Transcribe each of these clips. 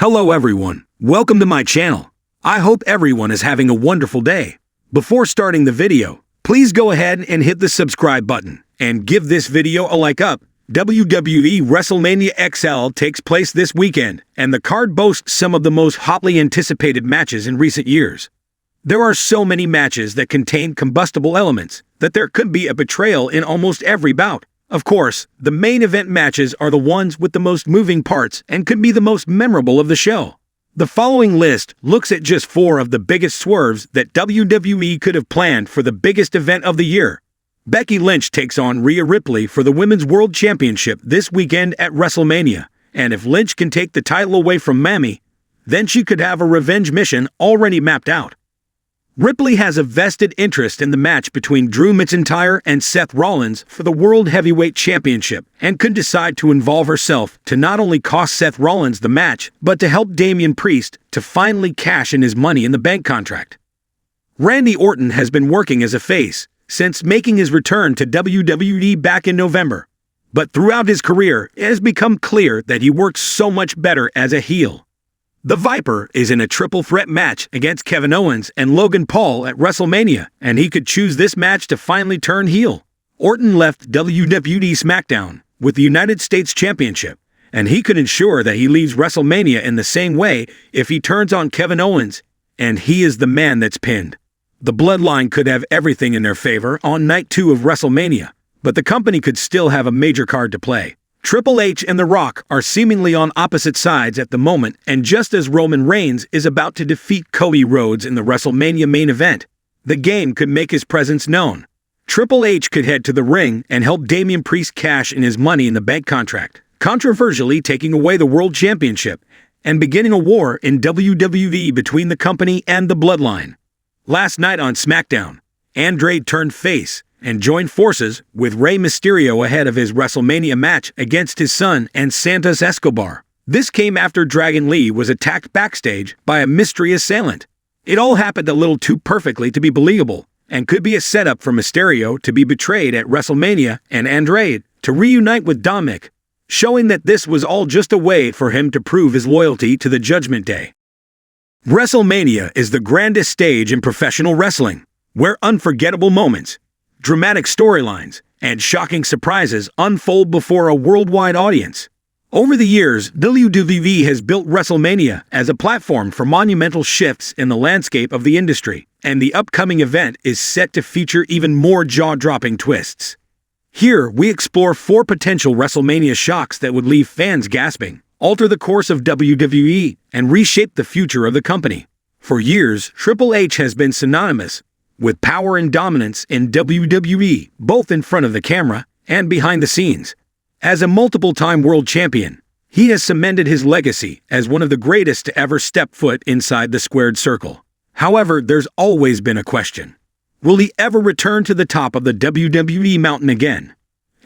Hello everyone, welcome to my channel. I hope everyone is having a wonderful day. Before starting the video, please go ahead and hit the subscribe button and give this video a like up. WWE WrestleMania XL takes place this weekend, and the card boasts some of the most hotly anticipated matches in recent years. There are so many matches that contain combustible elements that there could be a betrayal in almost every bout. Of course, the main event matches are the ones with the most moving parts and could be the most memorable of the show. The following list looks at just 4 of the biggest swerves that WWE could have planned for the biggest event of the year. Becky Lynch takes on Rhea Ripley for the Women's World Championship this weekend at WrestleMania, and if Lynch can take the title away from Mammy, then she could have a revenge mission already mapped out. Ripley has a vested interest in the match between Drew McIntyre and Seth Rollins for the World Heavyweight Championship and could decide to involve herself to not only cost Seth Rollins the match, but to help Damian Priest to finally cash in his Money in the Bank contract. Randy Orton has been working as a face since making his return to WWE back in November. But throughout his career, it has become clear that he works so much better as a heel. The Viper is in a triple threat match against Kevin Owens and Logan Paul at WrestleMania, and he could choose this match to finally turn heel. Orton left WWE SmackDown with the United States Championship, and he could ensure that he leaves WrestleMania in the same way if he turns on Kevin Owens, and he is the man that's pinned. The Bloodline could have everything in their favor on night 2 of WrestleMania, but the company could still have a major card to play. Triple H and The Rock are seemingly on opposite sides at the moment, and just as Roman Reigns is about to defeat Cody Rhodes in the WrestleMania main event, the Game could make his presence known. Triple H could head to the ring and help Damian Priest cash in his Money in the Bank contract, controversially taking away the World Championship and beginning a war in WWE between the company and the Bloodline. Last night on SmackDown, Andrade turned face and joined forces with Rey Mysterio ahead of his WrestleMania match against his son and Santos Escobar. This came after Dragon Lee was attacked backstage by a mystery assailant. It all happened a little too perfectly to be believable, and could be a setup for Mysterio to be betrayed at WrestleMania and Andrade to reunite with Dominic, showing that this was all just a way for him to prove his loyalty to the Judgment Day. WrestleMania is the grandest stage in professional wrestling, where unforgettable moments, dramatic storylines, and shocking surprises unfold before a worldwide audience. Over the years, WWE has built WrestleMania as a platform for monumental shifts in the landscape of the industry, and the upcoming event is set to feature even more jaw-dropping twists. Here, we explore 4 potential WrestleMania shocks that would leave fans gasping, alter the course of WWE, and reshape the future of the company. For years, Triple H has been synonymous with power and dominance in WWE, both in front of the camera and behind the scenes. As a multiple-time world champion, he has cemented his legacy as one of the greatest to ever step foot inside the squared circle. However, there's always been a question. Will he ever return to the top of the WWE mountain again?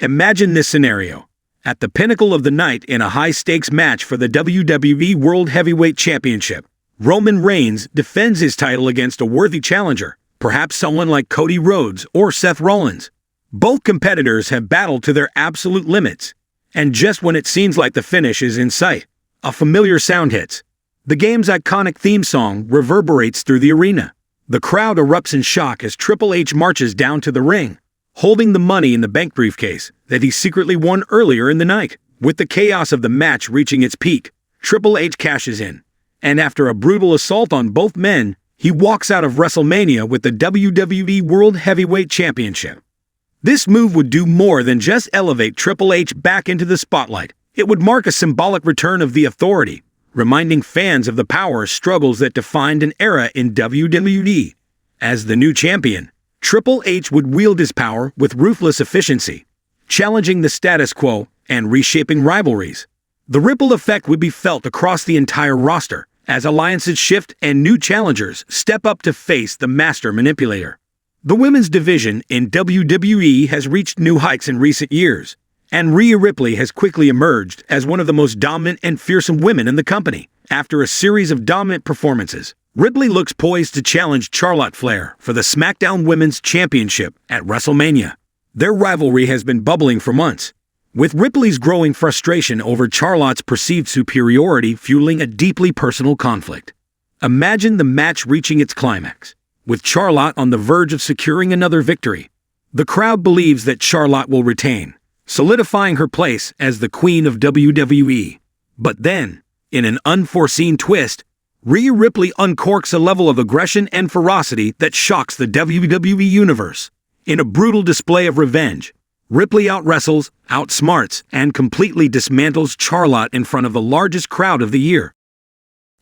Imagine this scenario. At the pinnacle of the night in a high-stakes match for the WWE World Heavyweight Championship, Roman Reigns defends his title against a worthy challenger, perhaps someone like Cody Rhodes or Seth Rollins. Both competitors have battled to their absolute limits, and just when it seems like the finish is in sight, a familiar sound hits. The Game's iconic theme song reverberates through the arena. The crowd erupts in shock as Triple H marches down to the ring, holding the Money in the Bank briefcase that he secretly won earlier in the night. With the chaos of the match reaching its peak, Triple H cashes in, and after a brutal assault on both men, he walks out of WrestleMania with the WWE World Heavyweight Championship. This move would do more than just elevate Triple H back into the spotlight. It would mark a symbolic return of the Authority, reminding fans of the power struggles that defined an era in WWE. As the new champion, Triple H would wield his power with ruthless efficiency, challenging the status quo and reshaping rivalries. The ripple effect would be felt across the entire roster, as alliances shift and new challengers step up to face the master manipulator. The women's division in WWE has reached new heights in recent years, and Rhea Ripley has quickly emerged as one of the most dominant and fearsome women in the company. After a series of dominant performances, Ripley looks poised to challenge Charlotte Flair for the SmackDown Women's Championship at WrestleMania. Their rivalry has been bubbling for months, with Ripley's growing frustration over Charlotte's perceived superiority fueling a deeply personal conflict. Imagine the match reaching its climax, with Charlotte on the verge of securing another victory. The crowd believes that Charlotte will retain, solidifying her place as the Queen of WWE. But then, in an unforeseen twist, Rhea Ripley uncorks a level of aggression and ferocity that shocks the WWE Universe. In a brutal display of revenge, Ripley out-wrestles, outsmarts, and completely dismantles Charlotte in front of the largest crowd of the year.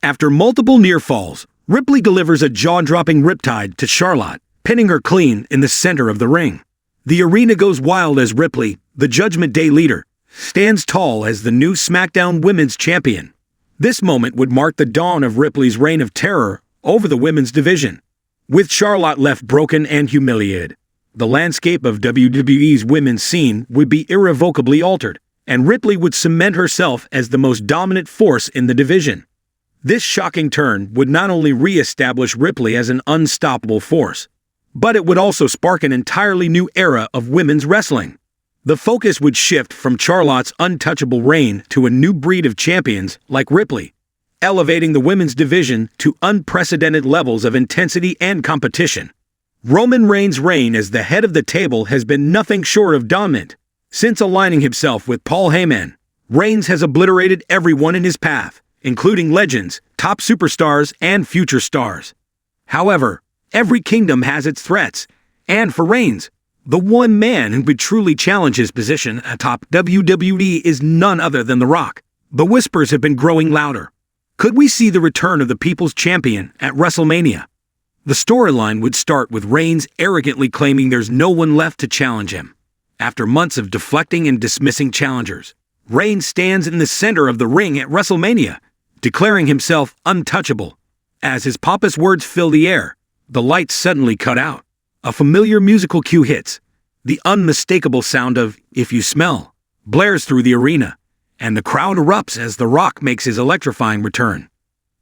After multiple near falls, Ripley delivers a jaw-dropping riptide to Charlotte, pinning her clean in the center of the ring. The arena goes wild as Ripley, the Judgment Day leader, stands tall as the new SmackDown Women's Champion. This moment would mark the dawn of Ripley's reign of terror over the women's division. With Charlotte left broken and humiliated, the landscape of WWE's women's scene would be irrevocably altered, and Ripley would cement herself as the most dominant force in the division. This shocking turn would not only re-establish Ripley as an unstoppable force, but it would also spark an entirely new era of women's wrestling. The focus would shift from Charlotte's untouchable reign to a new breed of champions like Ripley, elevating the women's division to unprecedented levels of intensity and competition. Roman Reigns' reign as the head of the table has been nothing short of dominant. Since aligning himself with Paul Heyman, Reigns has obliterated everyone in his path, including legends, top superstars, and future stars. However, every kingdom has its threats, and for Reigns, the one man who could truly challenge his position atop WWE is none other than The Rock. The whispers have been growing louder. Could we see the return of the People's Champion at WrestleMania? The storyline would start with Reigns arrogantly claiming there's no one left to challenge him. After months of deflecting and dismissing challengers, Reigns stands in the center of the ring at WrestleMania, declaring himself untouchable. As his pompous words fill the air, the lights suddenly cut out. A familiar musical cue hits. The unmistakable sound of "If You Smell" blares through the arena, and the crowd erupts as The Rock makes his electrifying return.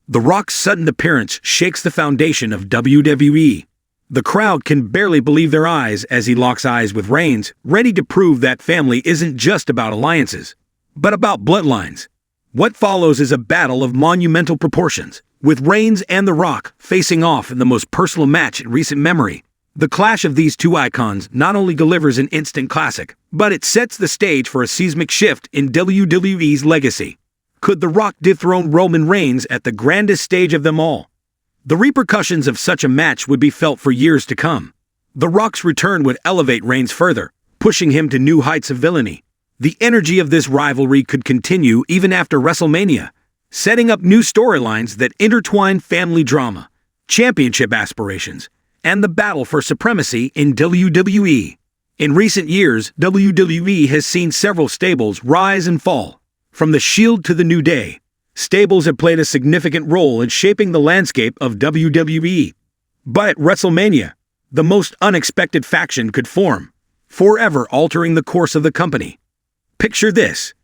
The Rock's sudden appearance shakes the foundation of WWE. The crowd can barely believe their eyes as he locks eyes with Reigns, ready to prove that family isn't just about alliances, but about bloodlines. What follows is a battle of monumental proportions, with Reigns and The Rock facing off in the most personal match in recent memory. The clash of these two icons not only delivers an instant classic, but it sets the stage for a seismic shift in WWE's legacy. Could The Rock dethrone Roman Reigns at the grandest stage of them all? The repercussions of such a match would be felt for years to come. The Rock's return would elevate Reigns further, pushing him to new heights of villainy. The energy of this rivalry could continue even after WrestleMania, setting up new storylines that intertwine family drama, championship aspirations, and the battle for supremacy in WWE. In recent years, WWE has seen several stables rise and fall. From the Shield to the New Day, stables have played a significant role in shaping the landscape of WWE. But at WrestleMania, the most unexpected faction could form, forever altering the course of the company. Picture this.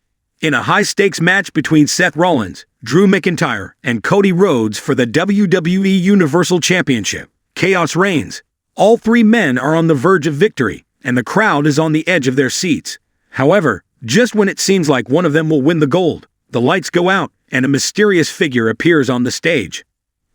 In a high-stakes match between Seth Rollins, Drew McIntyre, and Cody Rhodes for the WWE Universal Championship, Chaos reigns. All three men are on the verge of victory, and the crowd is on the edge of their seats. However, just when it seems like one of them will win the gold, the lights go out, and a mysterious figure appears on the stage.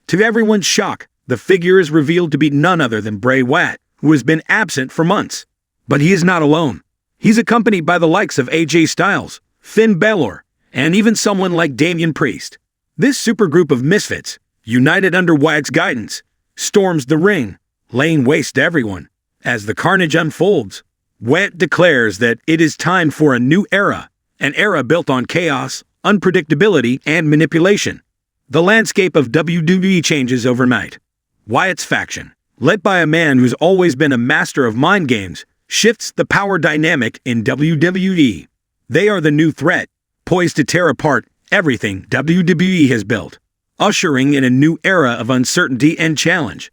To everyone's shock, the figure is revealed to be none other than Bray Wyatt, who has been absent for months. But he is not alone. He's accompanied by the likes of AJ Styles, Finn Balor, and even someone like Damian Priest. This supergroup of misfits, united under Wyatt's guidance, storms the ring, laying waste to everyone. As the carnage unfolds, Wyatt declares that it is time for a new era, an era built on chaos, unpredictability, and manipulation. The landscape of WWE changes overnight. Wyatt's faction, led by a man who's always been a master of mind games, shifts the power dynamic in WWE. They are the new threat, poised to tear apart everything WWE has built, ushering in a new era of uncertainty and challenge.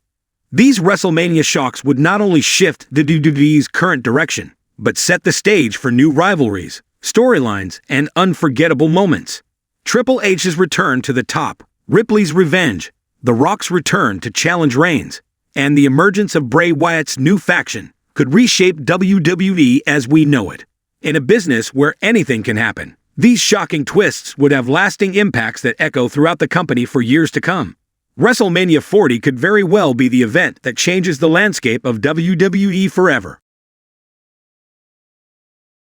These WrestleMania shocks would not only shift WWE's current direction, but set the stage for new rivalries, storylines, and unforgettable moments. Triple H's return to the top, Ripley's revenge, The Rock's return to challenge Reigns, and the emergence of Bray Wyatt's new faction could reshape WWE as we know it. In a business where anything can happen, these shocking twists would have lasting impacts that echo throughout the company for years to come. WrestleMania 40 could very well be the event that changes the landscape of WWE forever.